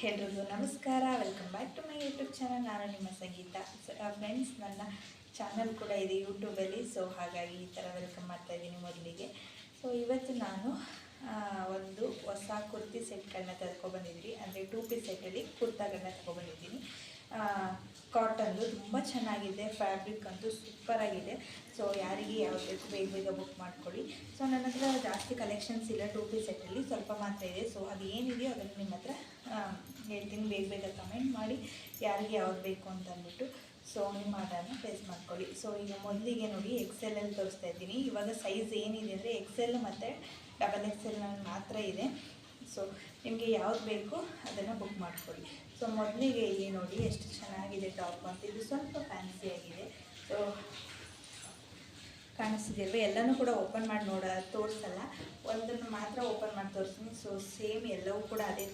ಎಲ್ರಿಗೂ ನಮಸ್ಕಾರ. Welcome back to my YouTube channel. ನಾನು ನಿಮ್ಮ ಸಂಗೀತ. ಫ್ರೆಂಡ್ಸ್, ನನ್ನ ಚಾನಲ್ ಕೂಡ ಇದೆ ಯೂಟ್ಯೂಬಲ್ಲಿ. ಸೊ ಹಾಗಾಗಿ ಈ ಥರ ವೆಲ್ಕಮ್ ಮಾಡ್ತಾಯಿದ್ದೀನಿ ಮೊದಲಿಗೆ. ಸೊ ಇವತ್ತು ನಾನು ಒಂದು ಹೊಸ ಕುರ್ತಿ ಸೆಟ್ಗಳನ್ನ ತರ್ಕೊಬಂದಿದ್ದೀನಿ. ಅಂದರೆ 2 ಪೀಸ್ ಸೆಟ್ಟಲ್ಲಿ ಕುರ್ತಾಗಳನ್ನ ತಗೊಬಂದಿದ್ದೀನಿ. ಕಾಟನ್ದು ತುಂಬ ಚೆನ್ನಾಗಿದೆ. ಫ್ಯಾಬ್ರಿಕ್ ಅಂತೂ ಸೂಪರಾಗಿದೆ. ಸೊ ಯಾರಿಗೆ ಯಾವ್ದು ಬೇಕು ಬೇಗ ಬೇಗ ಬುಕ್ ಮಾಡ್ಕೊಳ್ಳಿ. ಸೊ ನನ್ನ ಹತ್ರ ಜಾಸ್ತಿ ಕಲೆಕ್ಷನ್ಸ್ ಇಲ್ಲ 2 ಪೀಸ್ ಸೆಟ್ಟಲ್ಲಿ, ಸ್ವಲ್ಪ ಮಾತ್ರ ಇದೆ. ಸೊ ಅದು ಏನಿದೆಯೋ ಅದನ್ನು ನಿಮ್ಮ ಹತ್ರ ಹೇಳ್ತೀನಿ. ಬೇಗ ಬೇಗ ಕಮೆಂಟ್ ಮಾಡಿ ಯಾರಿಗೆ ಯಾವ್ದು ಬೇಕು ಅಂತ ಅಂದ್ಬಿಟ್ಟು. ಸೊ ನಿಮ್ಮ ಆರ್ಡರ್ನ ಪ್ಲೇಸ್ ಮಾಡ್ಕೊಳ್ಳಿ. ಸೊ ಈಗ ಮೊದಲಿಗೆ ನೋಡಿ XL ತೋರಿಸ್ತಾ ಇದ್ದೀನಿ. ಇವಾಗ ಸೈಜ್ ಏನಿದೆ ಅಂದರೆ XL ಮತ್ತು XXL ಮಾತ್ರ ಇದೆ. ಸೊ ನಿಮಗೆ ಯಾವ್ದು ಬೇಕು ಅದನ್ನು ಬುಕ್ ಮಾಡ್ಕೊಳ್ಳಿ. ಸೊ ಮೊದಲಿಗೆ ಇಲ್ಲಿ ನೋಡಿ ಎಷ್ಟು ಚೆನ್ನಾಗಿದೆ ಟಾಪ್ ಅಂತ. ಇದು ಸ್ವಲ್ಪ ಫ್ಯಾನ್ಸಿಯಾಗಿದೆ. ಸೊ ಕಾಣಿಸ್ತಿದೆಯಲ್ವ, ಎಲ್ಲನೂ ಕೂಡ ಓಪನ್ ಮಾಡಿ ತೋರಿಸಲ್ಲ, ಒಂದನ್ನು ಮಾತ್ರ ಓಪನ್ ಮಾಡಿ ತೋರಿಸ್ತೀನಿ. ಸೊ ಸೇಮ್ ಎಲ್ಲವೂ ಕೂಡ ಅದೇ